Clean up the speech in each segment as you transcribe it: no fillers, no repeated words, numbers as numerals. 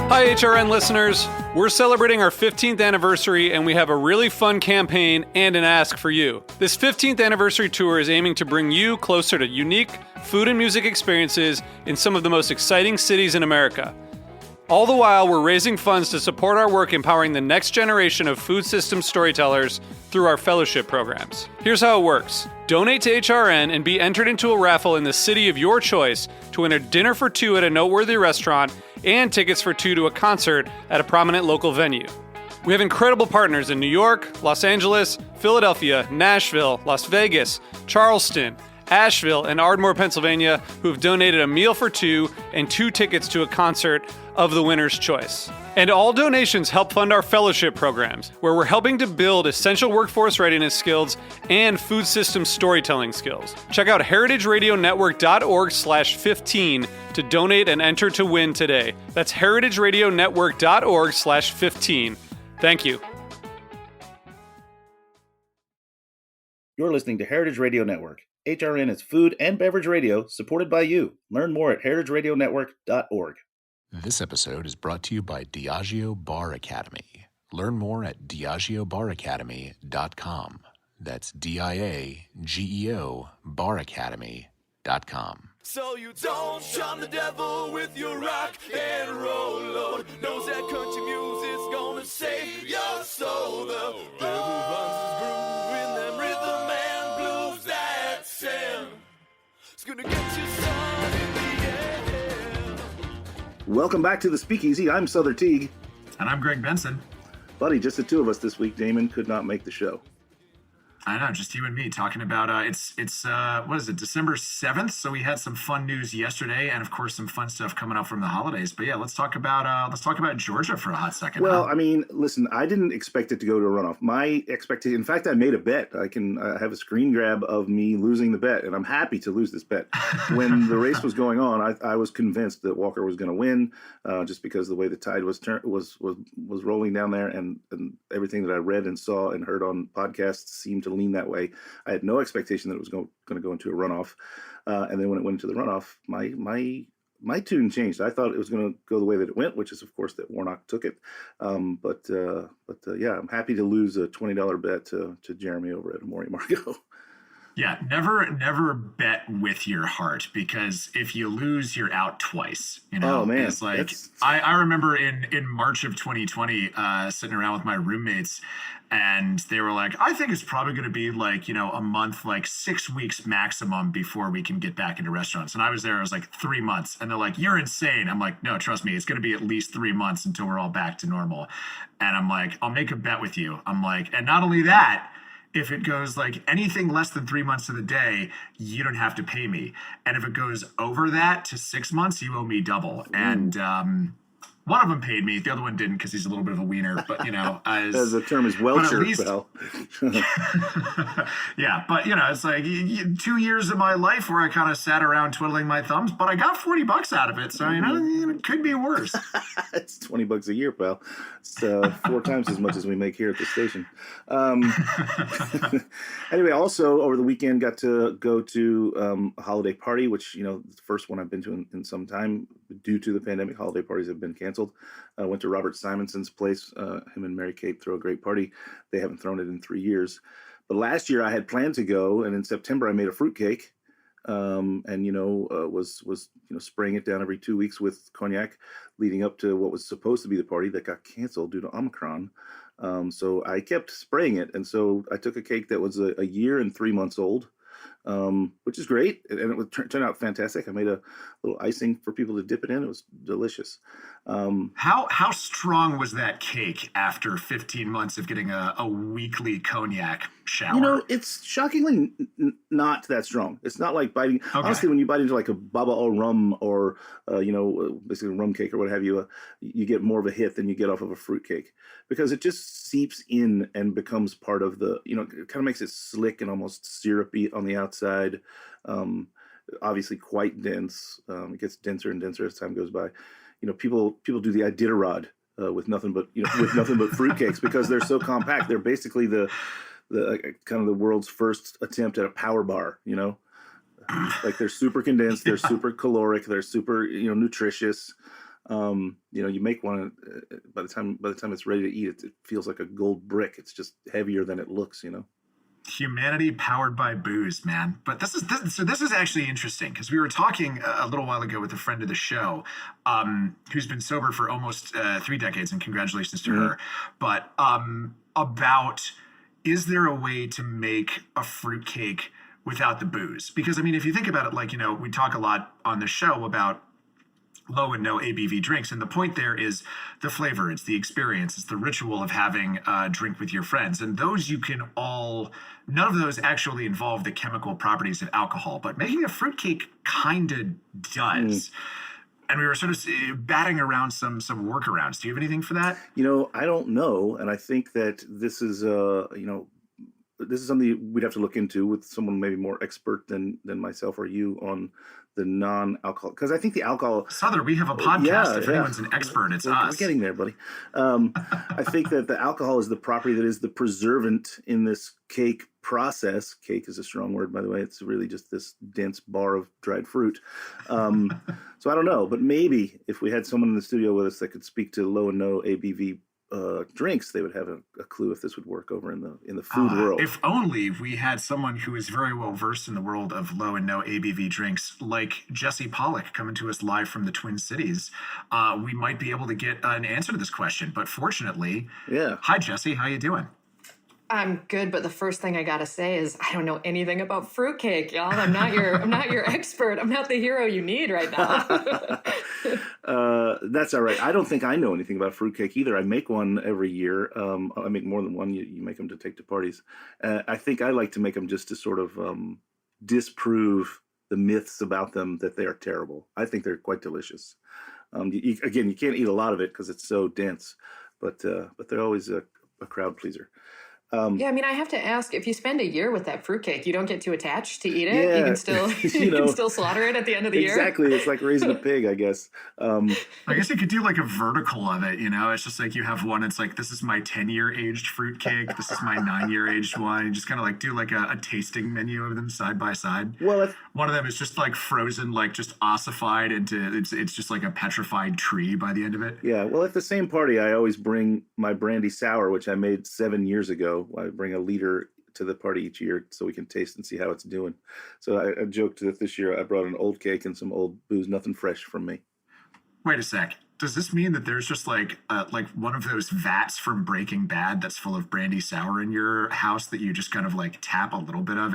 Hi, HRN listeners. We're celebrating our 15th anniversary, and we have a really fun campaign and an ask for you. This 15th anniversary tour is aiming to bring you closer to unique food and music experiences in some of the most exciting cities in America. All the while, we're raising funds to support our work empowering the next generation of food systems storytellers through our fellowship programs. Here's how it works. Donate to HRN and be entered into a raffle in the city of your choice to win a dinner for two at a noteworthy restaurant and tickets for two to a concert at a prominent local venue. We have incredible partners in New York, Los Angeles, Philadelphia, Nashville, Las Vegas, Charleston, Asheville, and Ardmore, Pennsylvania, who have donated a meal for two and two tickets to a concert of the winner's choice. And all donations help fund our fellowship programs, where we're helping to build essential workforce readiness skills and food system storytelling skills. Check out heritageradionetwork.org/15 to donate and enter to win today. That's heritageradionetwork.org/15. Thank you. You're listening to Heritage Radio Network. HRN is food and beverage radio supported by you. Learn more at heritageradionetwork.org. This episode is brought to you by Diageo Bar Academy. Learn more at diageobaracademy.com. That's DIAGEO baracademy.com. So you don't shun the devil with your rock and roll load. Knows that country music's gonna save your soul. The devil runs his groove in them rhythm and blues that sound. It's gonna get you started in the end. Welcome back to the Speakeasy. I'm Sother Teague. And I'm Greg Benson. Buddy, just the two of us this week. Damon could not make the show. I know, just you and me talking about it's what is it, December 7th? So we had some fun news yesterday, and of course some fun stuff coming up from the holidays. But yeah, let's talk about Georgia for a hot second. Well, I mean, listen, I didn't expect it to go to a runoff. My expectation, in fact, I made a bet. I can have a screen grab of me losing the bet, and I'm happy to lose this bet. When the race was going on, I was convinced that Walker was going to win, just because the way the tide was rolling down there, and everything that I read and saw and heard on podcasts seemed to lean that way. I had no expectation that it was going to go into a runoff, and then when it went into the runoff, my tune changed. I thought it was going to go the way that it went, which is of course that Warnock took it. But yeah, I'm happy to lose a $20 bet to Jeremy over at Amore Margot. Yeah, never bet with your heart, because if you lose, you're out twice. You know, oh, man. It's like I remember in March of 2020, sitting around with my roommates, and they were like, I think it's probably going to be like, you know, a month, like 6 weeks maximum before we can get back into restaurants. And I was like 3 months, and they're like, you're insane. I'm like, no, trust me, it's going to be at least 3 months until we're all back to normal. And I'm like, I'll make a bet with you. I'm like, and not only that, if it goes like anything less than 3 months to the day, you don't have to pay me. And if it goes over that to 6 months, you owe me double. And one of them paid me. The other one didn't, because he's a little bit of a wiener. But, you know, as the term is Welcher, pal. Yeah, but, you know, it's like 2 years of my life where I kind of sat around twiddling my thumbs, but I got $40 out of it. So, you know, it could be worse. It's $20 a year, pal. It's 4 times as much as we make here at the station. Anyway, also over the weekend got to go to a holiday party, which, you know, the first one I've been to in some time. Due to the pandemic, holiday parties have been canceled. I went to Robert Simonson's place. Him and Mary Kate throw a great party. They haven't thrown it in 3 years. But last year I had planned to go, and in September I made a fruitcake, and was spraying it down every 2 weeks with cognac, leading up to what was supposed to be the party that got canceled due to Omicron. So I kept spraying it, and so I took a cake that was a year and 3 months old, which is great, and it would turn out fantastic. I made a little icing for people to dip it in. It was delicious. How strong was that cake after 15 months of getting a weekly cognac shower? You know, it's shockingly not that strong. It's not like biting. Okay. Honestly, when you bite into like a baba au rum or basically a rum cake or what have you, you get more of a hit than you get off of a fruit cake, because it just seeps in and becomes part of the. You know, it kind of makes it slick and almost syrupy on the outside. Obviously, quite dense. It gets denser and denser as time goes by. You know, people do the Iditarod with nothing but fruitcakes because they're so compact. They're basically the kind of the world's first attempt at a power bar. You know, like they're super condensed, they're super caloric, they're super nutritious. You make one by the time it's ready to eat, it feels like a gold brick. It's just heavier than it looks. Humanity powered by booze, man. But this is actually interesting because we were talking a little while ago with a friend of the show, who's been sober for almost 3 decades, and congratulations to her. But about, is there a way to make a fruitcake without the booze? Because I mean, if you think about it, we talk a lot on the show about low and no ABV drinks. And the point there is the flavor, it's the experience, it's the ritual of having a drink with your friends. And those none of those actually involve the chemical properties of alcohol, but making a fruitcake kind of does. And we were sort of batting around some workarounds. Do you have anything for that? I don't know. And I think that this is, this is something we'd have to look into with someone maybe more expert than myself or you on the non-alcohol, because I think the alcohol. Sother, we have a podcast. If anyone's an expert, it's us. We're getting there, buddy. I think that the alcohol is the property that is the preservant in this cake process. Cake is a strong word, by the way. It's really just this dense bar of dried fruit. So I don't know, but maybe if we had someone in the studio with us that could speak to low and no ABV drinks, they would have a clue if this would work over in the food world. If only we had someone who is very well versed in the world of low and no ABV drinks, like Jesse Pollock, coming to us live from the Twin Cities. We might be able to get an answer to this question. But fortunately, Hi Jesse, how you doing? I'm good, but the first thing I gotta say is I don't know anything about fruitcake, y'all. I'm not your expert. I'm not the hero you need right now. That's all right. I don't think I know anything about fruitcake either. I make one every year. I make more than one. You make them to take to parties. I think I like to make them just to sort of disprove the myths about them that they are terrible. I think they're quite delicious. You can't eat a lot of it because it's so dense, but they're always a crowd pleaser. I mean, I have to ask, if you spend a year with that fruitcake, you don't get too attached to eat it. You can still can still slaughter it at the end of the year. Exactly. It's like raising a pig, I guess. I guess you could do like a vertical of it, It's just like you have one, it's like, this is my 10-year aged fruitcake. This is my 9-year aged one. You just kind of like do like a tasting menu of them side by side. Well, one of them is just like frozen, like just ossified into, it's just like a petrified tree by the end of it. Yeah. Well, at the same party, I always bring my brandy sour, which I made 7 years ago. I bring a liter to the party each year so we can taste and see how it's doing. So I joked that this year I brought an old cake and some old booze, nothing fresh from me. Wait a sec. Does this mean that there's just like one of those vats from Breaking Bad that's full of brandy sour in your house that you just kind of like tap a little bit of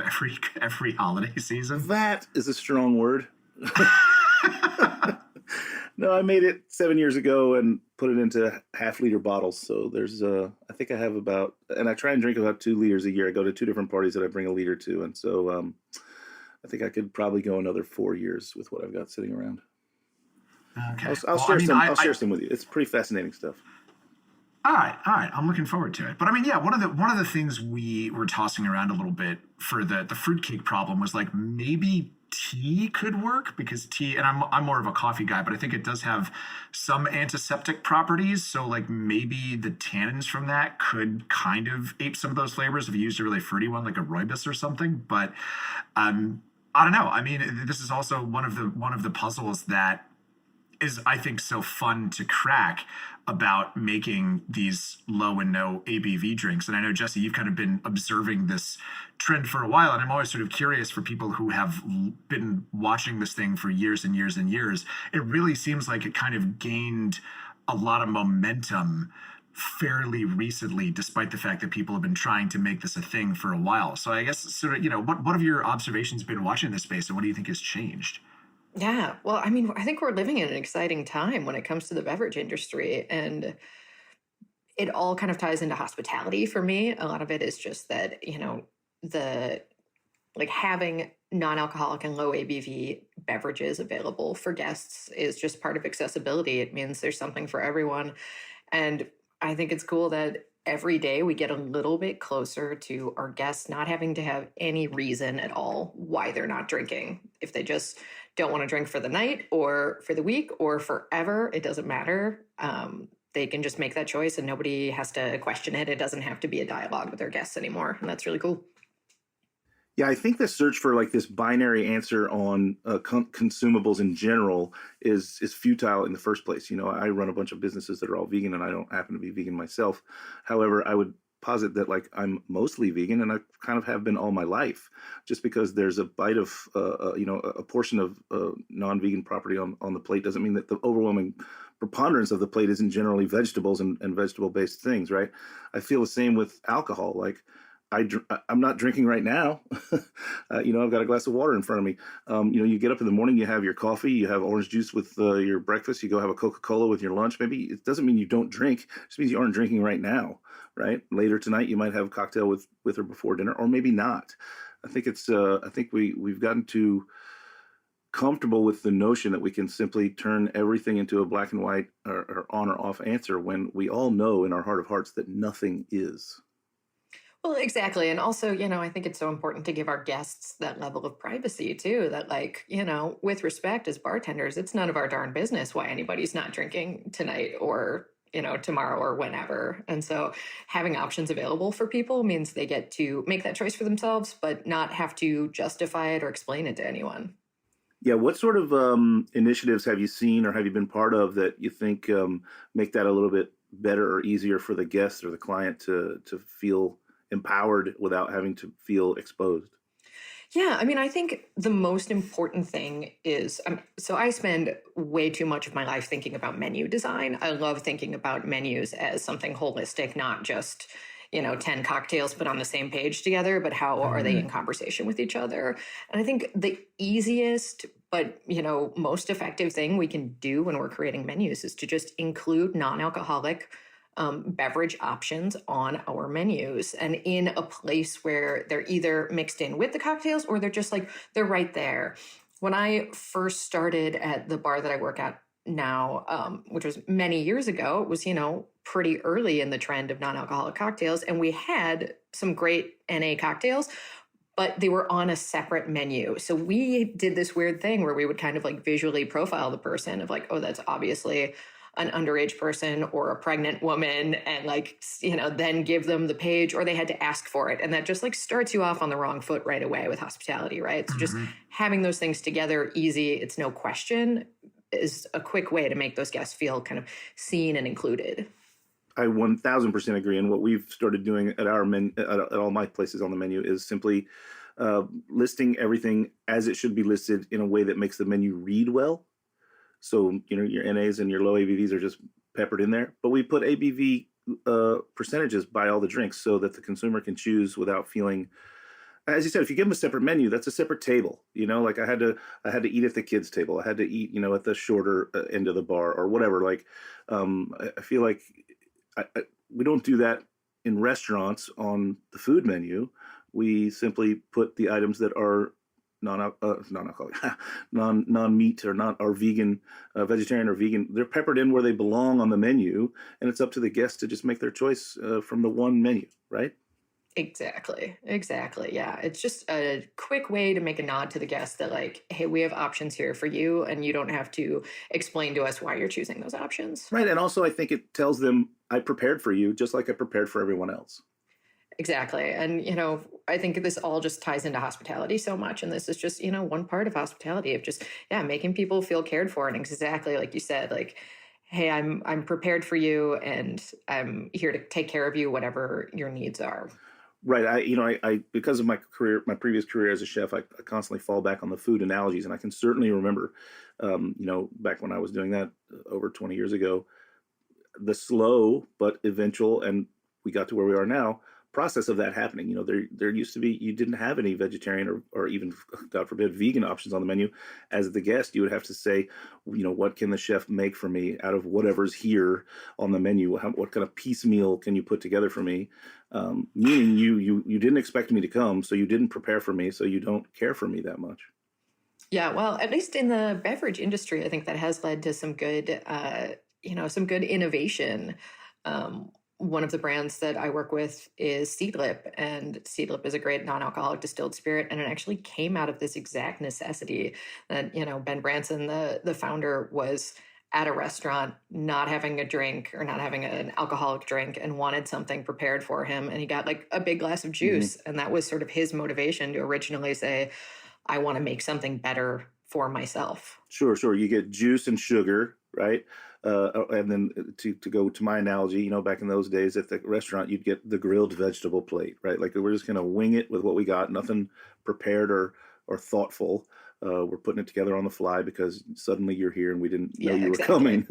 every holiday season? That is a strong word. No, I made it 7 years ago and put it into half-liter bottles. So there's, I think I have about, and I try and drink about 2 liters a year. I go to 2 different parties that I bring a liter to. And so I think I could probably go another 4 years with what I've got sitting around. Okay. I'll share some with you. It's pretty fascinating stuff. All right. I'm looking forward to it. But I mean, one of the things we were tossing around a little bit for the fruitcake problem was like maybe tea could work, because tea, and I'm more of a coffee guy, but I think it does have some antiseptic properties. So like maybe the tannins from that could kind of ape some of those flavors if you used a really fruity one like a rooibos or something. But I don't know. I mean, this is also one of the puzzles that is, I think, so fun to crack about making these low and no ABV drinks. And I know, Jesse, you've kind of been observing this trend for a while, and I'm always sort of curious for people who have been watching this thing for years and years and years. It really seems like it kind of gained a lot of momentum fairly recently, despite the fact that people have been trying to make this a thing for a while. So I guess sort of, what have your observations been watching this space, and what do you think has changed? Yeah, well, I mean, I think we're living in an exciting time when it comes to the beverage industry, and it all kind of ties into hospitality for me. A lot of it is just that, the like having non-alcoholic and low ABV beverages available for guests is just part of accessibility. It means there's something for everyone. And I think it's cool that every day we get a little bit closer to our guests not having to have any reason at all why they're not drinking. If they just don't want to drink for the night or for the week or forever, it doesn't matter. They can just make that choice and nobody has to question it. It doesn't have to be a dialogue with their guests anymore. And that's really cool. Yeah, I think the search for like this binary answer on consumables in general is futile in the first place. You know, I run a bunch of businesses that are all vegan, and I don't happen to be vegan myself. However, I would posit that like I'm mostly vegan, and I kind of have been all my life, just because there's a bite of a portion of non-vegan property on the plate doesn't mean that the overwhelming preponderance of the plate isn't generally vegetables and vegetable based things, right? I feel the same with alcohol. Like I'm not drinking right now. I've got a glass of water in front of me. You get up in the morning, you have your coffee, you have orange juice with your breakfast, you go have a Coca-Cola with your lunch. Maybe it doesn't mean you don't drink. It just means you aren't drinking right now, right? Later tonight, you might have a cocktail with or before dinner, or maybe not. I think we've gotten too comfortable with the notion that we can simply turn everything into a black and white or on or off answer when we all know in our heart of hearts that nothing is. Well, exactly. And also, I think it's so important to give our guests that level of privacy too, that like, with respect as bartenders, it's none of our darn business why anybody's not drinking tonight or, tomorrow or whenever. And so having options available for people means they get to make that choice for themselves, but not have to justify it or explain it to anyone. Yeah, what sort of initiatives have you seen or have you been part of that you think make that a little bit better or easier for the guest or the client to feel empowered without having to feel exposed? Yeah, I mean, I think the most important thing is so I spend way too much of my life thinking about menu design. I love thinking about menus as something holistic, not just, 10 cocktails put on the same page together, but how are they in conversation with each other? And I think the easiest, but, most effective thing we can do when we're creating menus is to just include non-alcoholic beverage options on our menus and in a place where they're either mixed in with the cocktails or they're just like, they're right there. When I first started at the bar that I work at now, which was many years ago, it was, pretty early in the trend of non-alcoholic cocktails. And we had some great NA cocktails, but they were on a separate menu. So we did this weird thing where we would kind of like visually profile the person of like, oh, that's obviously an underage person or a pregnant woman, and like, then give them the page, or they had to ask for it. And that just like starts you off on the wrong foot right away with hospitality, right? So just having those things together, easy, it's no question, is a quick way to make those guests feel kind of seen and included. I 1000% agree. And what we've started doing at our at all my places on the menu is simply listing everything as it should be listed in a way that makes the menu read well. So, your NAs and your low ABVs are just peppered in there. But we put ABV percentages by all the drinks so that the consumer can choose without feeling, as you said, if you give them a separate menu, that's a separate table. Like I had to eat at the kids' table. I had to eat, at the shorter end of the bar or whatever. Like, I feel like we don't do that in restaurants on the food menu. We simply put the items that are non-alcoholic, non-meat or vegan, vegetarian or vegan. They're peppered in where they belong on the menu, and it's up to the guests to just make their choice from the one menu, right? Exactly. Yeah. It's just a quick way to make a nod to the guest that like, hey, we have options here for you, and you don't have to explain to us why you're choosing those options. Right. And also I think it tells them I prepared for you just like I prepared for everyone else. Exactly. And, I think this all just ties into hospitality so much. And this is just, one part of hospitality of just, making people feel cared for. And exactly like you said, like, hey, I'm prepared for you, and I'm here to take care of you, whatever your needs are. Right. I because of my previous career as a chef, I constantly fall back on the food analogies. And I can certainly remember, back when I was doing that over 20 years ago, the slow but eventual, and we got to where we are now, process of that happening. There used to be, you didn't have any vegetarian or even, God forbid, vegan options on the menu. As the guest, you would have to say, what can the chef make for me out of whatever's here on the menu? What kind of piecemeal can you put together for me? Meaning you didn't expect me to come, so you didn't prepare for me, so you don't care for me that much. Yeah, well, at least in the beverage industry, I think that has led to some good, some good innovation. One of the brands that I work with is Seedlip, and Seedlip is a great non-alcoholic distilled spirit, and it actually came out of this exact necessity that, Ben Branson, the founder, was at a restaurant, not having a drink or not having an alcoholic drink and wanted something prepared for him. And he got like a big glass of juice. And that was sort of his motivation to originally say, I want to make something better for myself. Sure. You get juice and sugar, right? And then to go to my analogy, back in those days at the restaurant, you'd get the grilled vegetable plate, right? Like we're just going to wing it with what we got, nothing prepared or thoughtful. We're putting it together on the fly because suddenly you're here and we didn't know you were coming.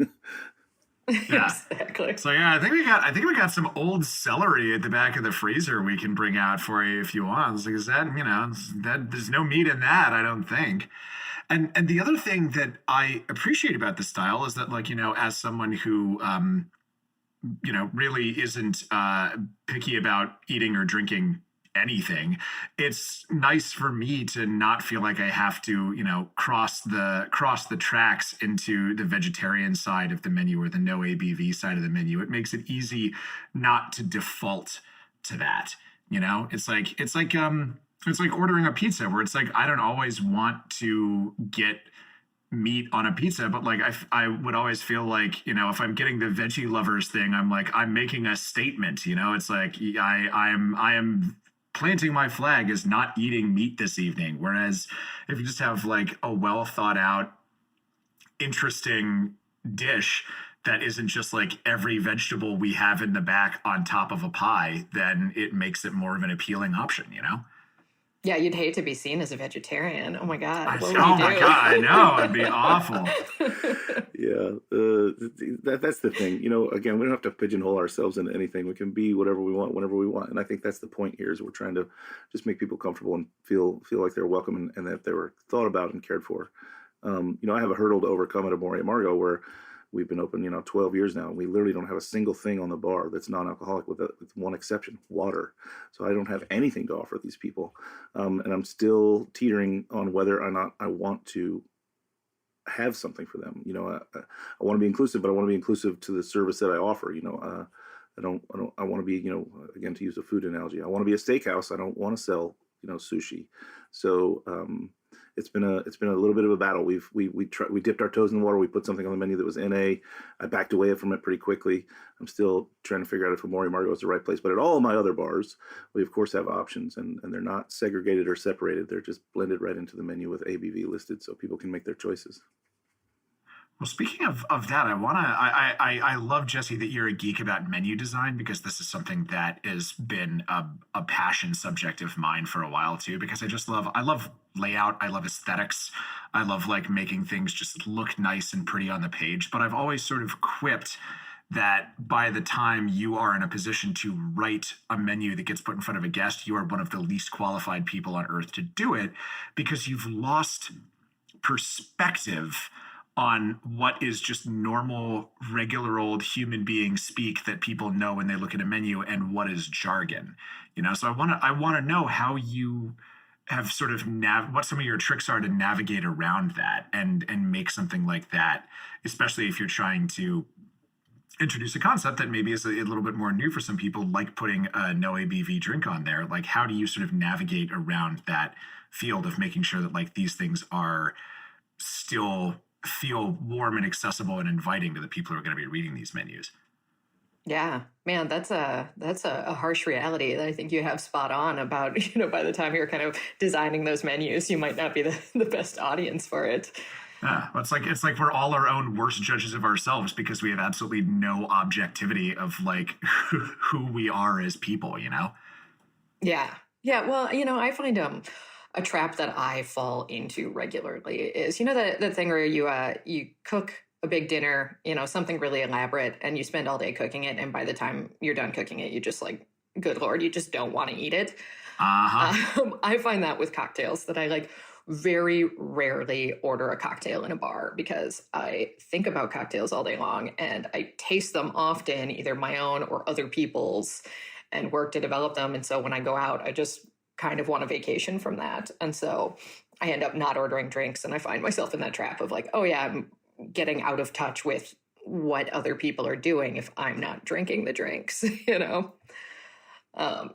Yeah, exactly. So yeah, I think we got some old celery at the back of the freezer we can bring out for you if you want. Because that there's no meat in that, I don't think. And the other thing that I appreciate about the style is that, like, as someone who really isn't picky about eating or drinking anything, it's nice for me to not feel like I have to, cross the tracks into the vegetarian side of the menu or the no ABV side of the menu. It makes it easy not to default to that. It's like ordering a pizza where it's like, I don't always want to get meat on a pizza, but like I would always feel like, if I'm getting the veggie lovers thing, I'm like, I'm making a statement, it's like I am planting my flag as not eating meat this evening. Whereas if you just have like a well thought out, interesting dish that isn't just like every vegetable we have in the back on top of a pie, then it makes it more of an appealing option, Yeah, you'd hate to be seen as a vegetarian. Oh my God. My God, I know. It'd be awful. Yeah, that's the thing. Again, we don't have to pigeonhole ourselves into anything. We can be whatever we want, whenever we want. And I think that's the point here is we're trying to just make people comfortable and feel like they're welcome and that they were thought about and cared for. I have a hurdle to overcome at Amore Amargo where we've been open, 12 years now. And we literally don't have a single thing on the bar that's non-alcoholic with one exception, water. So I don't have anything to offer these people. And I'm still teetering on whether or not I want to have something for them. I want to be inclusive, but I want to be inclusive to the service that I offer. I want to be, again, to use a food analogy, I want to be a steakhouse. I don't want to sell, sushi. So, it's been a little bit of a battle. We dipped our toes in the water. We put something on the menu that was NA. I backed away from it pretty quickly. I'm still trying to figure out if Amore Amargo is the right place. But at all my other bars, we of course have options, and they're not segregated or separated. They're just blended right into the menu with ABV listed, so people can make their choices. Well, speaking of that, I love, Jesse, that you're a geek about menu design, because this is something that has been a passion subject of mine for a while too, because I love layout. I love aesthetics. I love like making things just look nice and pretty on the page. But I've always sort of quipped that by the time you are in a position to write a menu that gets put in front of a guest, you are one of the least qualified people on earth to do it, because you've lost perspective on what is just normal, regular old human being speak that people know when they look at a menu, and what is jargon. So I want to know how you have sort of what some of your tricks are to navigate around that and make something like that, especially if you're trying to introduce a concept that maybe is a little bit more new for some people, like putting a no ABV drink on there. Like, how do you sort of navigate around that field of making sure that like these things are still feel warm and accessible and inviting to the people who are going to be reading these menus? Yeah, man, that's a harsh reality that I think you have spot on about, by the time you're kind of designing those menus, you might not be the best audience for it. Yeah, it's like we're all our own worst judges of ourselves, because we have absolutely no objectivity of like who we are as people, Yeah. Well, I find a trap that I fall into regularly is, the thing where you cook a big dinner, something really elaborate, and you spend all day cooking it, and by the time you're done cooking it, you just like, good Lord, you just don't want to eat it. I find that with cocktails, that I like very rarely order a cocktail in a bar, because I think about cocktails all day long and I taste them often, either my own or other people's, and work to develop them. And so when I go out, I just kind of want a vacation from that. And so I end up not ordering drinks, and I find myself in that trap of like, oh yeah, I'm getting out of touch with what other people are doing if I'm not drinking the drinks,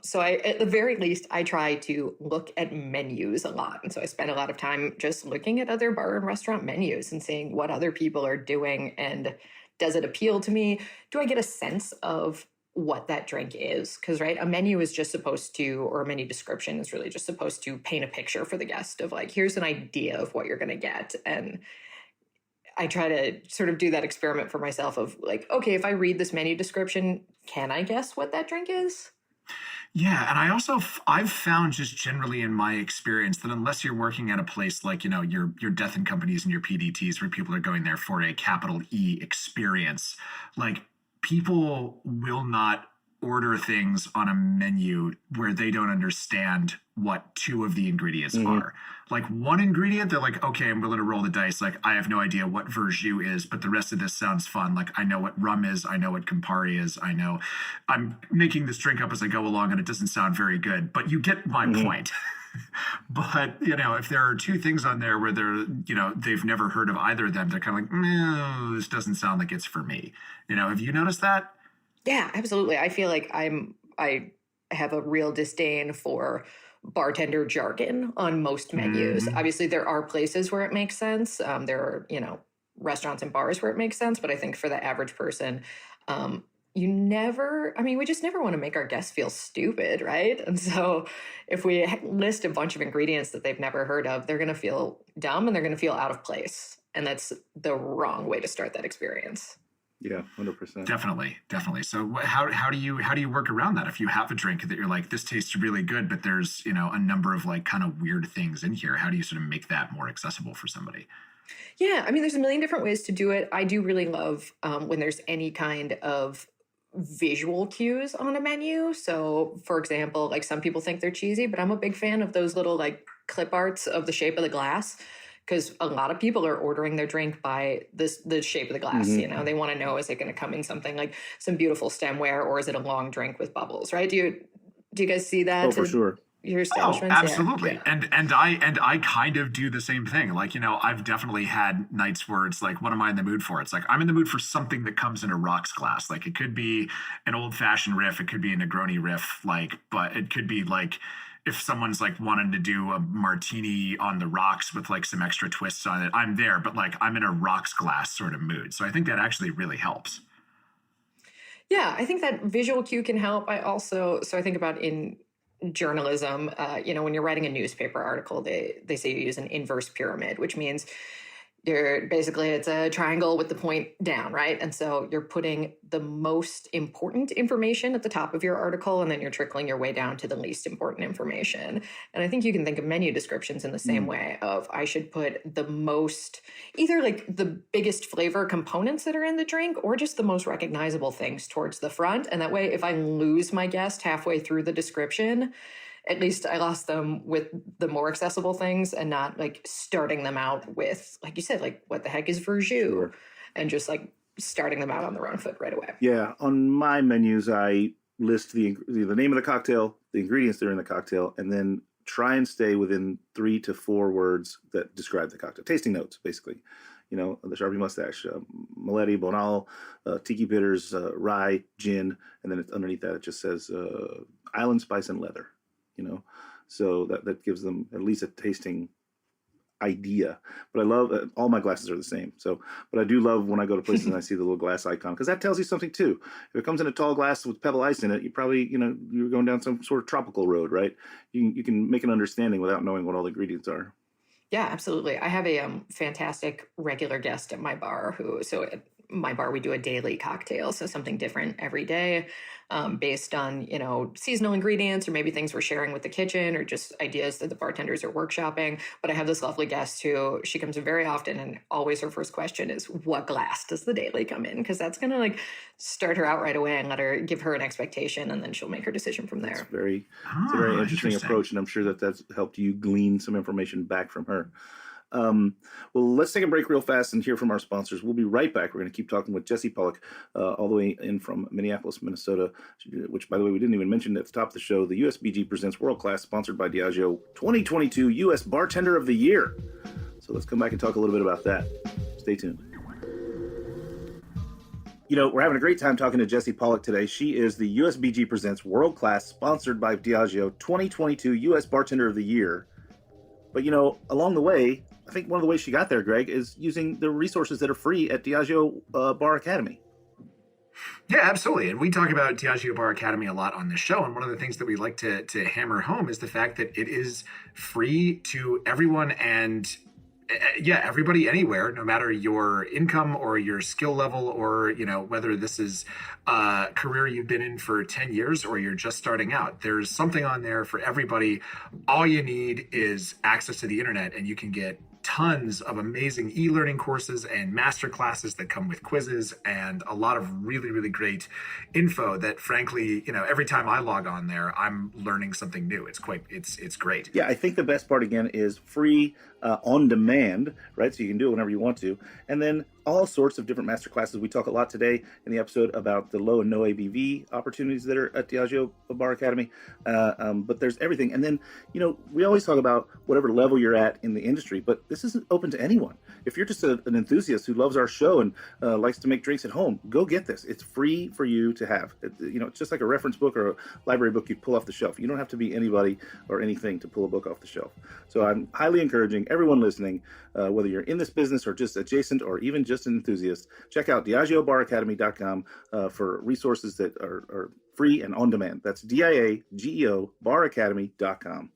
So at the very least, I try to look at menus a lot. And so I spend a lot of time just looking at other bar and restaurant menus and seeing what other people are doing. And does it appeal to me? Do I get a sense of what that drink is? Because, right, a menu is just supposed to, or a menu description is really just supposed to paint a picture for the guest of like, here's an idea of what you're going to get. And I try to sort of do that experiment for myself of like, okay, if I read this menu description, can I guess what that drink is? Yeah, and I also I've found just generally in my experience that unless you're working at a place like your death and companies and your PDTs where people are going there for a capital E experience, like people will not order things on a menu where they don't understand what two of the ingredients are. Like one ingredient, they're like, okay, I'm willing to roll the dice. Like, I have no idea what verjus is, but the rest of this sounds fun. Like, I know what rum is. I know what Campari is. I know I'm making this drink up as I go along and it doesn't sound very good, but you get my point. But, if there are two things on there where they've never heard of either of them, they're kind of like, no, this doesn't sound like it's for me. Have you noticed that? Yeah, absolutely. I feel like I have a real disdain for bartender jargon on most menus. Obviously, there are places where it makes sense. There are, restaurants and bars where it makes sense. But I think for the average person, we just never want to make our guests feel stupid, right? And so if we list a bunch of ingredients that they've never heard of, they're going to feel dumb and they're going to feel out of place. And that's the wrong way to start that experience. Yeah, 100%. Definitely. So how do you work around that? If you have a drink that you're like, this tastes really good, but there's, a number of like kind of weird things in here. How do you sort of make that more accessible for somebody? Yeah, there's a million different ways to do it. I do really love when there's any kind of visual cues on a menu. So for example, like some people think they're cheesy, but I'm a big fan of those little like clip arts of the shape of the glass. Because a lot of people are ordering their drink by the shape of the glass. They want to know, is it going to come in something like some beautiful stemware, or is it a long drink with bubbles? Right? Do you guys see that? Oh, for sure. Your establishments? Absolutely. Yeah. And I kind of do the same thing. Like, I've definitely had nights where it's like, what am I in the mood for? It's like, I'm in the mood for something that comes in a rocks glass. Like, it could be an old fashioned riff. It could be a Negroni riff. But it could be like, if someone's like wanting to do a martini on the rocks with like some extra twists on it, I'm there, but like I'm in a rocks glass sort of mood. So I think that actually really helps. Yeah, I think that visual cue can help. I think about in journalism, when you're writing a newspaper article, they say you use an inverse pyramid, which means it's a triangle with the point down, right? And so you're putting the most important information at the top of your article, and then you're trickling your way down to the least important information. And I think you can think of menu descriptions in the same way of I should put the most, either like the biggest flavor components that are in the drink or just the most recognizable things towards the front. And that way, if I lose my guest halfway through the description, at least I lost them with the more accessible things and not like starting them out with, like you said, like what the heck is verjus, and just like starting them out on the wrong foot right away. Yeah, on my menus, I list the name of the cocktail, the ingredients that are in the cocktail, and then try and stay within 3 to 4 words that describe the cocktail. Tasting notes, basically. The Sharpie mustache, Moletti, Bonal, Tiki bitters, rye, gin, and then underneath that it just says island spice and leather. So that gives them at least a tasting idea. But I love all my glasses are the same. But I do love when I go to places and I see the little glass icon, because that tells you something too. If it comes in a tall glass with pebble ice in it, you probably, you're going down some sort of tropical road, right? You can make an understanding without knowing what all the ingredients are. Yeah, absolutely. I have a fantastic regular guest at my bar at my bar, we do a daily cocktail. So something different every day based on, seasonal ingredients or maybe things we're sharing with the kitchen or just ideas that the bartenders are workshopping. But I have this lovely guest who she comes in very often, and always her first question is, what glass does the daily come in? Because that's going to like start her out right away and give her an expectation, and then she'll make her decision from there. It's a very interesting approach. And I'm sure that's helped you glean some information back from her. Well, let's take a break real fast and hear from our sponsors. We'll be right back. We're going to keep talking with Jessie Pollock all the way in from Minneapolis, Minnesota, which, by the way, we didn't even mention at the top of the show. The USBG presents World Class, sponsored by Diageo 2022 U.S. Bartender of the Year. So let's come back and talk a little bit about that. Stay tuned. We're having a great time talking to Jessie Pollock today. She is the USBG Presents World Class, sponsored by Diageo 2022 U.S. Bartender of the Year. But, along the way, I think one of the ways she got there, Greg, is using the resources that are free at Diageo Bar Academy. Yeah, absolutely. And we talk about Diageo Bar Academy a lot on this show. And one of the things that we like to hammer home is the fact that it is free to everyone and everybody anywhere, no matter your income or your skill level, or, whether this is a career you've been in for 10 years or you're just starting out. There's something on there for everybody. All you need is access to the internet, and you can get tons of amazing e-learning courses and master classes that come with quizzes and a lot of really, really great info that, frankly, every time I log on there, I'm learning something new. It's great. Yeah, I think the best part, again, is free on demand, right? So you can do it whenever you want to. And then all sorts of different master classes. We talk a lot today in the episode about the low and no ABV opportunities that are at Diageo Bar Academy. But there's everything. And then, we always talk about whatever level you're at in the industry, but this isn't open to anyone. If you're just an enthusiast who loves our show and likes to make drinks at home, go get this. It's free for you to have. It's just like a reference book or a library book you pull off the shelf. You don't have to be anybody or anything to pull a book off the shelf. So I'm highly encouraging everyone listening, whether you're in this business or just adjacent or even just an enthusiast, check out DiageoBarAcademy.com for resources that are free and on demand. That's DIAGEO baracademy.com.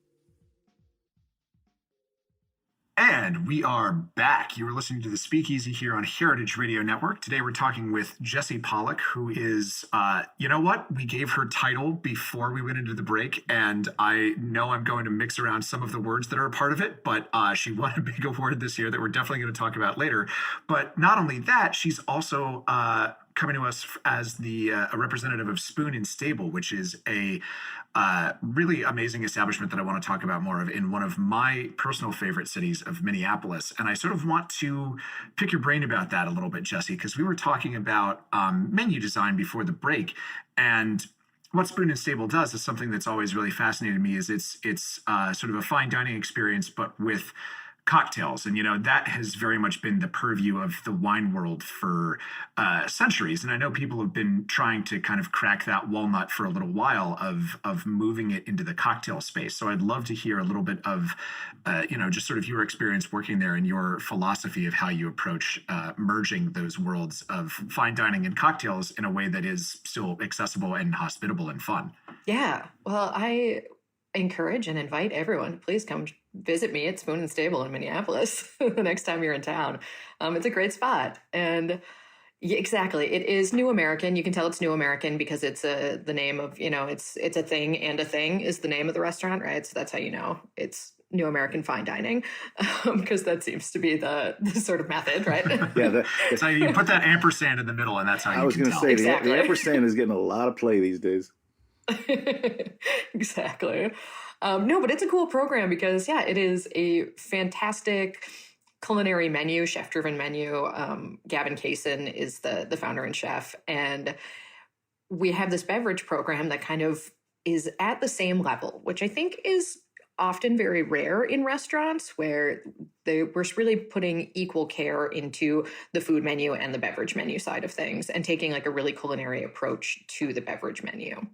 And we are back. You are listening to the Speakeasy here on Heritage Radio Network. Today we're talking with Jessie Pollock, who is, you know what? We gave her title before we went into the break, and I know I'm going to mix around some of the words that are a part of it, but she won a big award this year that we're definitely going to talk about later. But not only that, she's also coming to us as a representative of Spoon and Stable, which is a really amazing establishment that I want to talk about more of in one of my personal favorite cities of Minneapolis. And I sort of want to pick your brain about that a little bit, Jessie, because we were talking about menu design before the break. And what Spoon and Stable does is something that's always really fascinated me. Is it's sort of a fine dining experience, but with cocktails. And, that has very much been the purview of the wine world for centuries. And I know people have been trying to kind of crack that walnut for a little while of moving it into the cocktail space. So I'd love to hear a little bit of, just sort of your experience working there and your philosophy of how you approach merging those worlds of fine dining and cocktails in a way that is still accessible and hospitable and fun. Yeah. Well, I encourage and invite everyone to please come visit me at Spoon and Stable in Minneapolis the next time you're in town. It's a great spot. And exactly, it is New American. You can tell it's New American because it's the name of, it's a thing, and a thing is the name of the restaurant, right? So that's how you know it's New American fine dining, because that seems to be the sort of method, right? Yeah, so you put that ampersand in the middle, and that's how I was going to say, exactly. the ampersand is getting a lot of play these days. Exactly. No, but it's a cool program because, it is a fantastic culinary menu, chef-driven menu. Gavin Kaysen is the founder and chef. And we have this beverage program that kind of is at the same level, which I think is often very rare in restaurants, where we're really putting equal care into the food menu and the beverage menu side of things and taking like a really culinary approach to the beverage menu.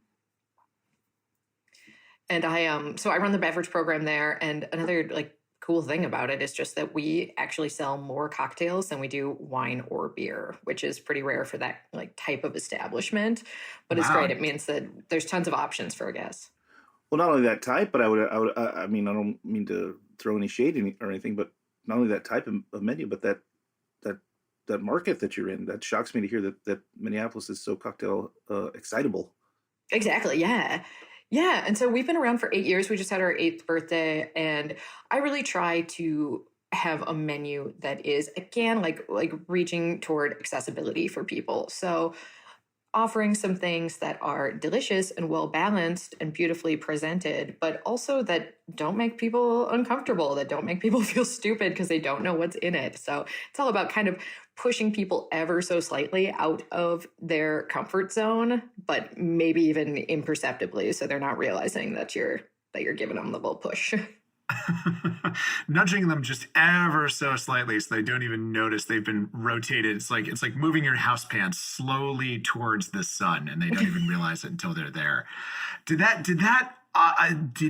And so I run the beverage program there. And another cool thing about it is just that we actually sell more cocktails than we do wine or beer, which is pretty rare for that type of establishment. But It's great. It means that there's tons of options for a guest. Well, not only that type, but I mean, I don't mean to throw any shade or anything, but not only that type of menu, but that market that you're in. That shocks me to hear that Minneapolis is so cocktail excitable. Exactly. Yeah. Yeah. And so we've been around for 8 years. We just had our 8th birthday. And I really try to have a menu that is, again, like reaching toward accessibility for people. So offering some things that are delicious and well balanced and beautifully presented, but also that don't make people uncomfortable, that don't make people feel stupid because they don't know what's in it. So it's all about kind of pushing people ever so slightly out of their comfort zone, but maybe even imperceptibly, so they're not realizing that you're giving them the little push. Nudging them just ever so slightly so they don't even notice they've been rotated. It's like moving your house pants slowly towards the sun, and they don't even realize it until they're there. Did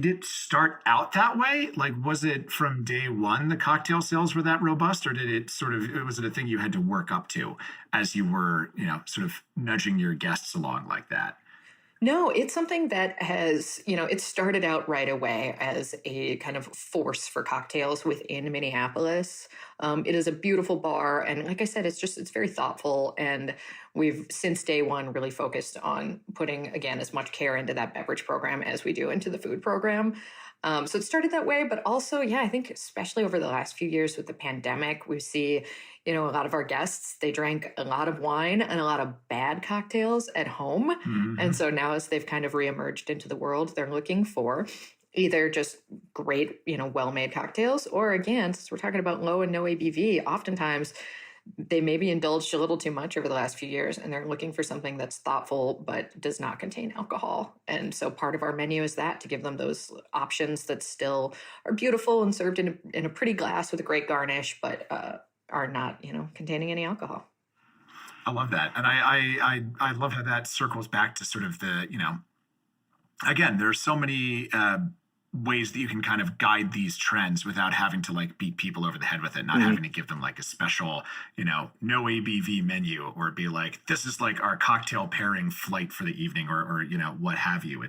it start out that way? Like, was it from day one the cocktail sales were that robust, or did it was it a thing you had to work up to as you were, sort of nudging your guests along like that? No, it's something that has, it started out right away as a kind of force for cocktails within Minneapolis. It is a beautiful bar. And like I said, it's very thoughtful. And we've, since day one, really focused on putting, again, as much care into that beverage program as we do into the food program. So it started that way, but also, yeah, I think especially over the last few years with the pandemic, we see, a lot of our guests, they drank a lot of wine and a lot of bad cocktails at home. Mm-hmm. And so now as they've kind of reemerged into the world, they're looking for either just great, well-made cocktails, or again, since we're talking about low and no ABV, oftentimes they maybe indulged a little too much over the last few years, and they're looking for something that's thoughtful but does not contain alcohol. And so part of our menu is that, to give them those options that still are beautiful and served in a pretty glass with a great garnish, but are not, containing any alcohol. I love that. And I love how that circles back to sort of the, again, there's so many ways that you can kind of guide these trends without having to like beat people over the head with it, not having to give them like a special, no ABV menu, or be like, this is like our cocktail pairing flight for the evening, or what have you.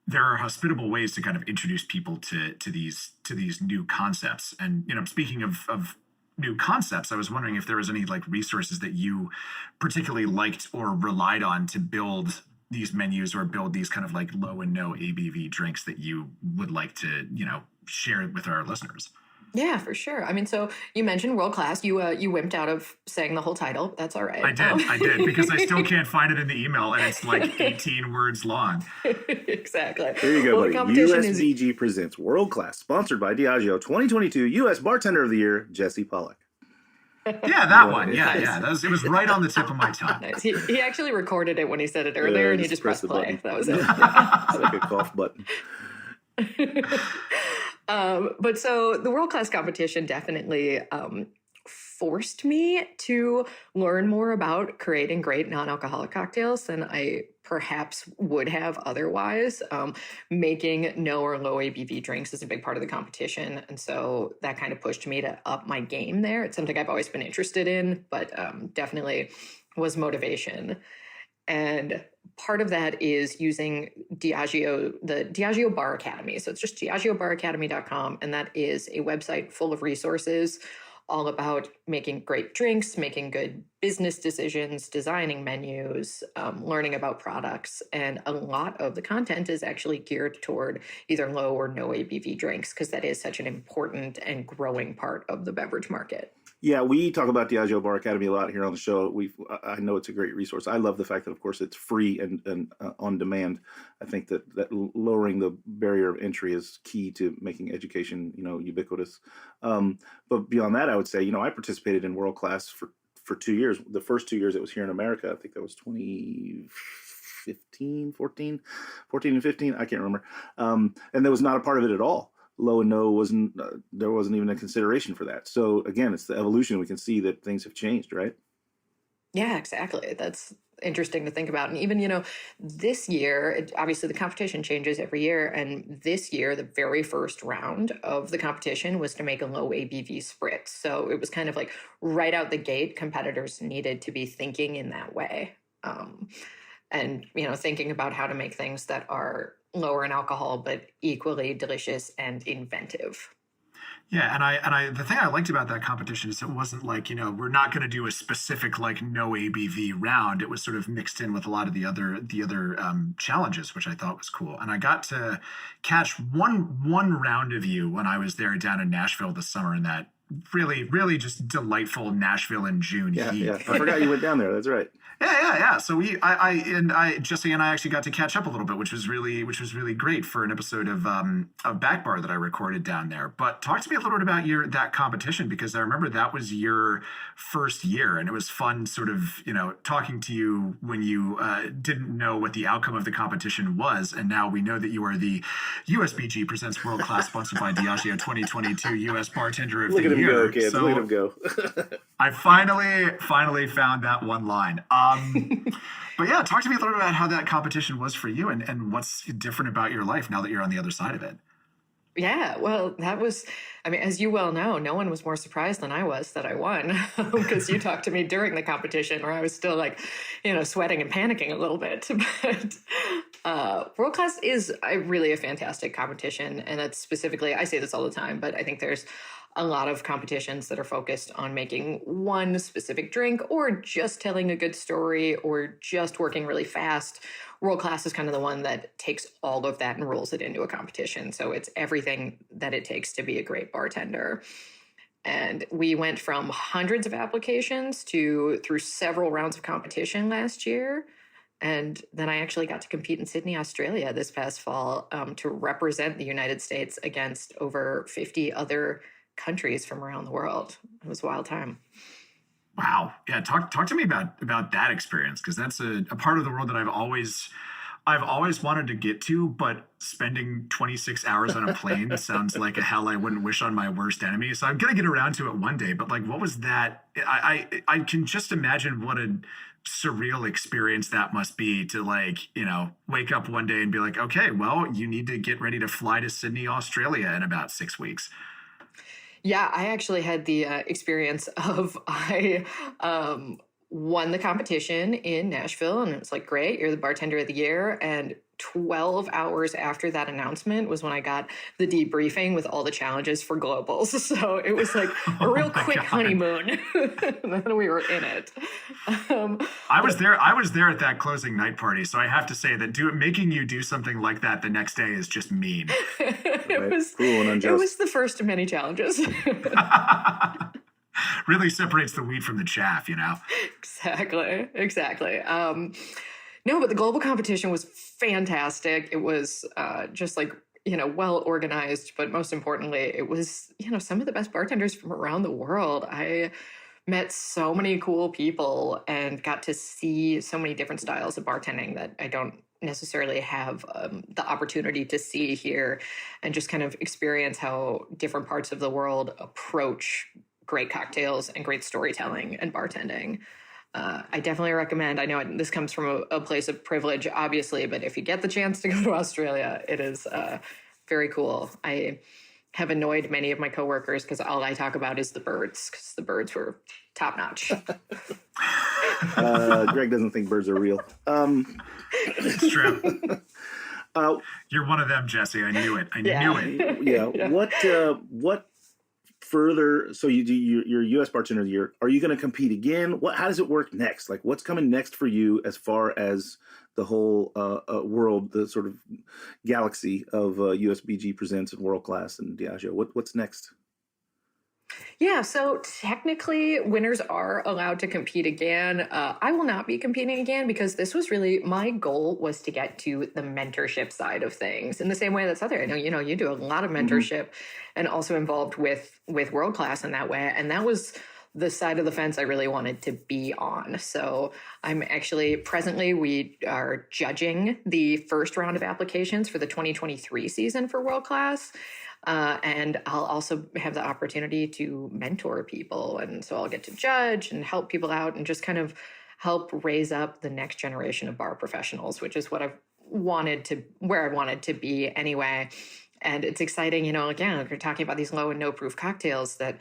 There are hospitable ways to kind of introduce people to these new concepts. And, speaking of new concepts, I was wondering if there was any like resources that you particularly liked or relied on to build these menus, or build these kind of like low and no ABV drinks that you would like to, share with our listeners. Yeah, for sure. I mean, so you mentioned world class. You wimped out of saying the whole title. That's all right. I did, because I still can't find it in the email, and it's like 18 words long. Exactly. There you go, Well, the buddy. competition USBG presents World Class, sponsored by Diageo 2022 U.S. Bartender of the Year, Jesse Pollock. Yeah, that one. Yeah. It was right on the tip of my tongue. Nice. He actually recorded it when he said it earlier, and he just pressed play. button. That was it. It's like a cough button. But so the world class competition definitely forced me to learn more about creating great non-alcoholic cocktails than I perhaps would have otherwise. Making no or low ABV drinks is a big part of the competition. And so that kind of pushed me to up my game there. It's something I've always been interested in, but definitely was motivation. And part of that is using the Diageo Bar Academy. So it's just diageobaracademy.com. And that is a website full of resources all about making great drinks, making good business decisions, designing menus, learning about products. And a lot of the content is actually geared toward either low or no ABV drinks, because that is such an important and growing part of the beverage market. Yeah, we talk about Diageo Bar Academy a lot here on the show. I know it's a great resource. I love the fact that, of course, it's free and on demand. I think that lowering the barrier of entry is key to making education, ubiquitous. But beyond that, I would say, I participated in World Class for 2 years. The first 2 years it was here in America. I think that was 2015, 14 and 15. I can't remember. And that was not a part of it at all. Low and no there wasn't even a consideration for that. So again, it's the evolution. We can see that things have changed, right? Yeah, exactly. That's interesting to think about. And even, this year, obviously the competition changes every year. And this year, the very first round of the competition was to make a low ABV spritz. So it was kind of like right out the gate, competitors needed to be thinking in that way. And, thinking about how to make things that are lower in alcohol, but equally delicious and inventive. Yeah, and I the thing I liked about that competition is it wasn't like, we're not going to do a specific like no ABV round. It was sort of mixed in with a lot of the other challenges, which I thought was cool. And I got to catch one round of you when I was there down in Nashville this summer in that really, really just delightful Nashville in June Yeah, heat. yeah. I forgot you went down there. That's right. Yeah. So Jesse and I actually got to catch up a little bit, which was really great for an episode of Back Bar that I recorded down there. But talk to me a little bit about that competition, because I remember that was your first year, and it was fun, sort of, talking to you when you didn't know what the outcome of the competition was, and now we know that you are the USBG Presents World Class, sponsored by Diageo 2022 U.S. Bartender of Look the at him Year. go, kids. So, Look at him go. I finally found that one line. But yeah, talk to me a little bit about how that competition was for you, and what's different about your life now that you're on the other side of it. Yeah, well, that was, I mean, as you well know, no one was more surprised than I was that I won, because you talked to me during the competition where I was still like, sweating and panicking a little bit. But World Class is really a fantastic competition. And that's specifically, I say this all the time, but I think there's a lot of competitions that are focused on making one specific drink, or just telling a good story, or just working really fast. World Class is kind of the one that takes all of that and rolls it into a competition. So it's everything that it takes to be a great bartender. And we went from hundreds of applications through several rounds of competition last year. And then I actually got to compete in Sydney, Australia this past fall, to represent the United States against over 50 other countries from around the world. It was a wild time. Wow. Yeah. Talk to me about that experience, because that's a part of the world that I've always wanted to get to, but spending 26 hours on a plane sounds like a hell I wouldn't wish on my worst enemy. So I'm going to get around to it one day. But what was that? I can just imagine what a surreal experience that must be to wake up one day and be like, okay, well, you need to get ready to fly to Sydney, Australia in about 6 weeks. Yeah, I actually had the experience of I won the competition in Nashville, and it was like, great, you're the bartender of the year. And 12 hours after that announcement was when I got the debriefing with all the challenges for globals. So it was like a real quick honeymoon. And then we were in it. I was there at that closing night party. So I have to say that making you do something like that the next day is just mean. It was cruel and unjust. It was the first of many challenges. Really separates the wheat from the chaff, Exactly. No, but the global competition was fantastic. It was just well organized, but most importantly, it was, some of the best bartenders from around the world. I met so many cool people and got to see so many different styles of bartending that I don't necessarily have the opportunity to see here, and just kind of experience how different parts of the world approach great cocktails and great storytelling and bartending. I definitely recommend. I know this comes from a place of privilege, obviously, but if you get the chance to go to Australia, it is very cool. I have annoyed many of my coworkers because all I talk about is the birds, because the birds were top notch. Greg doesn't think birds are real. It's true. You're one of them, Jesse. I knew it. Knew it. Yeah. What further? So you're U.S. Bartender of the Year. Are you going to compete again? How does it work next? What's coming next for you as far as the whole world, the sort of galaxy of USBG Presents and World Class and Diageo? What's next? Yeah, so technically winners are allowed to compete again. I will not be competing again, because this was really, my goal was to get to the mentorship side of things in the same way that Sother, I know, you do a lot of mentorship and also involved with World Class in that way. And that was the side of the fence I really wanted to be on. So I'm actually, presently, we are judging the first round of applications for the 2023 season for World Class. And I'll also have the opportunity to mentor people. And so I'll get to judge and help people out and just kind of help raise up the next generation of bar professionals, which is where I wanted to be anyway. And it's exciting, again, if you're talking about these low and no proof cocktails, that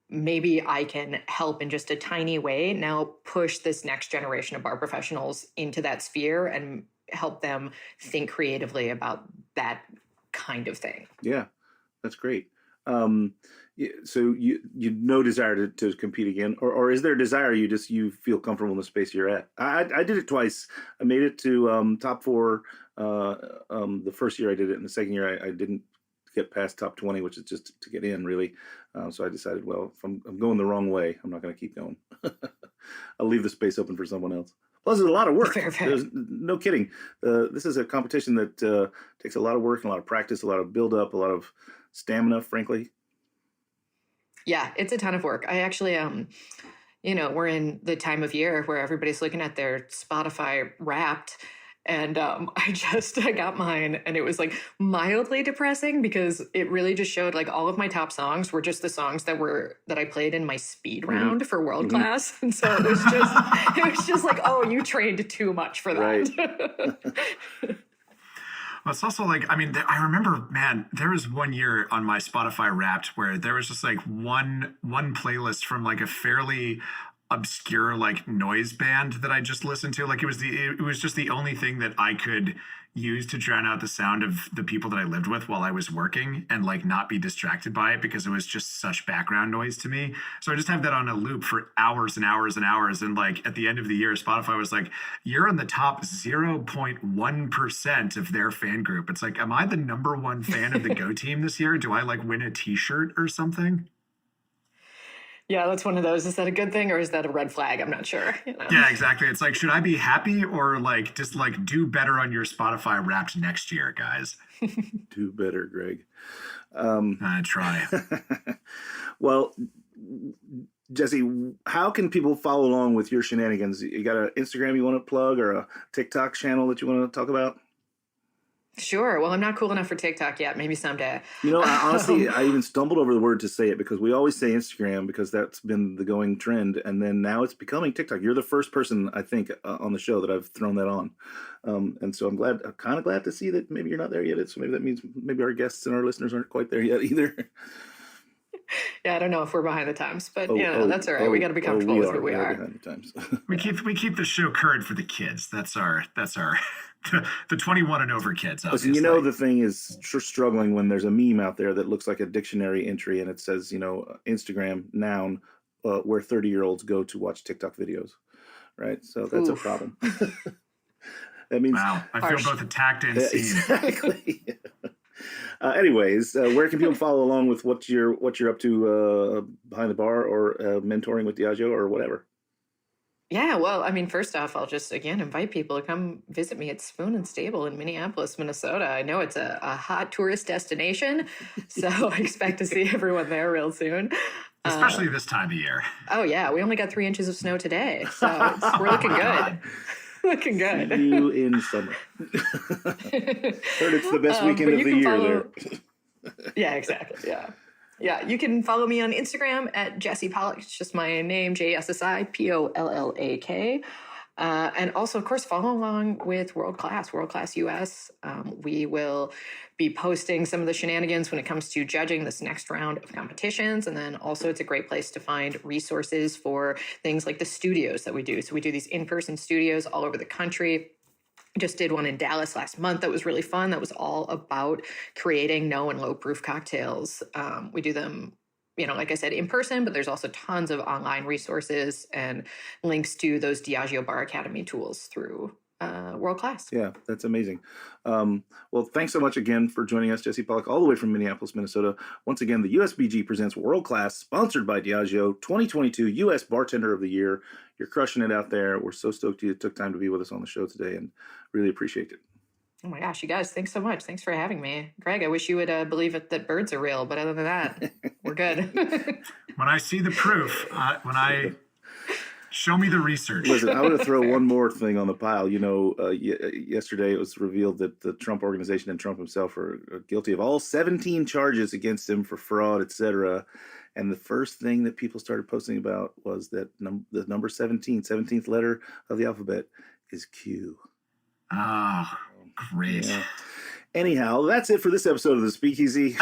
maybe I can help in just a tiny way now push this next generation of bar professionals into that sphere and help them think creatively about that kind of thing. Yeah. That's great. So you no desire to compete again, or is there a desire you feel comfortable in the space you're at? I did it twice. I made it to top four the first year I did it, and the second year I didn't get past top 20, which is just to get in, really. So I decided, well, if I'm going the wrong way, I'm not going to keep going. I'll leave the space open for someone else. Plus, there's a lot of work. Fair. There's no kidding. This is a competition that takes a lot of work and a lot of practice, a lot of build up, a lot of stamina, frankly. Yeah, it's a ton of work. I actually, we're in the time of year where everybody's looking at their Spotify Wrapped. And I got mine, and it was like mildly depressing because it really just showed like all of my top songs were just the songs that I played in my speed round for World Class, and so it was just like, oh, you trained too much for that. Right. Well, it's also like, I mean, I remember, man, there was one year on my Spotify Wrapped where there was just like one playlist from like a fairly obscure like noise band that I just listened to. Like it was just the only thing that I could use to drown out the sound of the people that I lived with while I was working and like not be distracted by it because it was just such background noise to me. So I just have that on a loop for hours and hours and hours. And like at the end of the year, Spotify was like, you're in the top 0.1% of their fan group. It's like, am I the number one fan of the Go team this year? Do I like win a t-shirt or something? Yeah, that's one of those. Is that a good thing or is that a red flag? I'm not sure. Yeah, exactly. It's like, should I be happy or like just like do better on your Spotify Wrapped next year, guys? Do better, Greg. I try. Well, Jesse, how can people follow along with your shenanigans? You got an Instagram you want to plug or a TikTok channel that you want to talk about? Sure. Well, I'm not cool enough for TikTok yet. Maybe someday. Honestly, I even stumbled over the word to say it because we always say Instagram because that's been the going trend. And then now it's becoming TikTok. You're the first person, I think, on the show that I've thrown that on. And so I'm kind of glad to see that maybe you're not there yet. So maybe that means maybe our guests and our listeners aren't quite there yet either. Yeah, I don't know if we're behind the times, but that's all right. We got to be comfortable with who we are. Behind the times. we keep the show current for the kids. That's our the 21 and over kids. Obviously. Listen, the thing is struggling when there's a meme out there that looks like a dictionary entry and it says, Instagram noun where 30-year-olds go to watch TikTok videos, right? So that's a problem. That means wow, I feel both attacked and seen. Exactly. Anyways, where can people follow along with what you're up to behind the bar or mentoring with Diageo or whatever? Yeah, well, I mean, first off, I'll just, again, invite people to come visit me at Spoon and Stable in Minneapolis, Minnesota. I know it's a hot tourist destination, so I expect to see everyone there real soon. Especially this time of year. Oh, yeah. We only got 3 inches of snow today, so we're looking good. Looking good. See you in summer. Heard it's the best weekend of the year there. Yeah, exactly. Yeah. Yeah, you can follow me on Instagram at Jessie Pollak. It's just my name, JSSIPOLLAK. And also, of course, follow along with World Class US. We will be posting some of the shenanigans when it comes to judging this next round of competitions. And then also it's a great place to find resources for things like the studios that we do. So we do these in-person studios all over the country. Just did one in Dallas last month that was really fun. That was all about creating no and low proof cocktails. We do them, like I said, in person, but there's also tons of online resources and links to those Diageo Bar Academy tools through World Class. Yeah, that's amazing. Well, thanks so much again for joining us, Jessie Pollak, all the way from Minneapolis, Minnesota. Once again, the USBG presents World Class, sponsored by Diageo, 2022 U.S. Bartender of the Year. You're crushing it out there. We're so stoked you took time to be with us on the show today and really appreciate it. Oh my gosh, you guys, thanks so much. Thanks for having me. Greg, I wish you would believe that birds are real, but other than that, we're good. When I see the proof, show me the research. Listen, I want to throw one more thing on the pile. Yesterday it was revealed that the Trump organization and Trump himself are guilty of all 17 charges against him for fraud, etc. And the first thing that people started posting about was that the number 17th letter of the alphabet is Q. Oh, great. Yeah. Anyhow, that's it for this episode of The Speakeasy,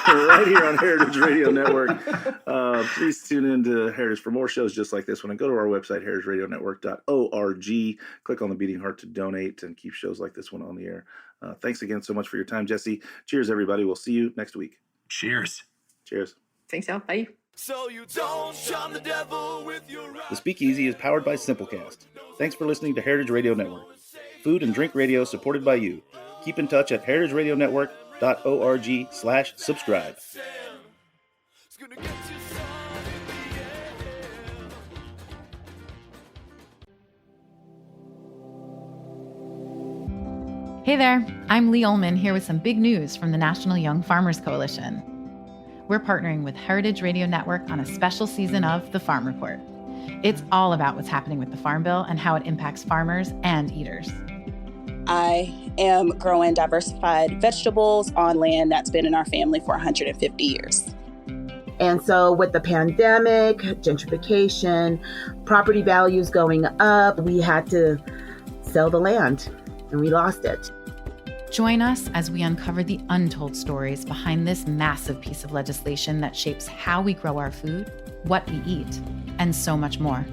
right here on Heritage Radio Network. Please tune in to Heritage for more shows just like this one. And go to our website, heritageradionetwork.org. Click on the beating heart to donate and keep shows like this one on the air. Thanks again so much for your time, Jesse. Cheers, everybody. We'll see you next week. Cheers. Cheers. Thanks, Al. Bye. So you don't charm the devil with your The Speakeasy is powered by Simplecast. Thanks for listening to Heritage Radio Network. Food and drink radio supported by you. Keep in touch at heritageradionetwork heritage.org/subscribe. It's gonna get you some in the end. Hey there, I'm Lee Ullman here with some big news from the National Young Farmers Coalition. We're partnering with Heritage Radio Network on a special season of The Farm Report. It's all about what's happening with the Farm Bill and how it impacts farmers and eaters. I am growing diversified vegetables on land that's been in our family for 150 years. And so with the pandemic, gentrification, property values going up, we had to sell the land and we lost it. Join us as we uncover the untold stories behind this massive piece of legislation that shapes how we grow our food, what we eat, and so much more.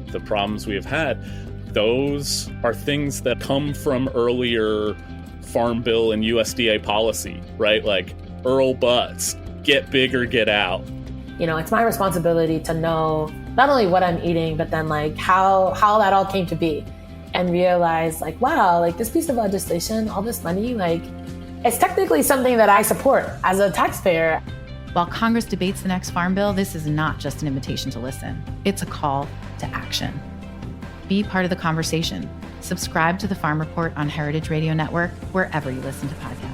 The problems we have had, those are things that come from earlier Farm Bill and USDA policy, right? Like Earl Butts, get big or get out. You know, it's my responsibility to know not only what I'm eating, but then like how that all came to be. And realize like, wow, like this piece of legislation, all this money, like it's technically something that I support as a taxpayer. While Congress debates the next Farm Bill, this is not just an invitation to listen. It's a call to action. Be part of the conversation. Subscribe to the Farm Report on Heritage Radio Network, wherever you listen to podcasts.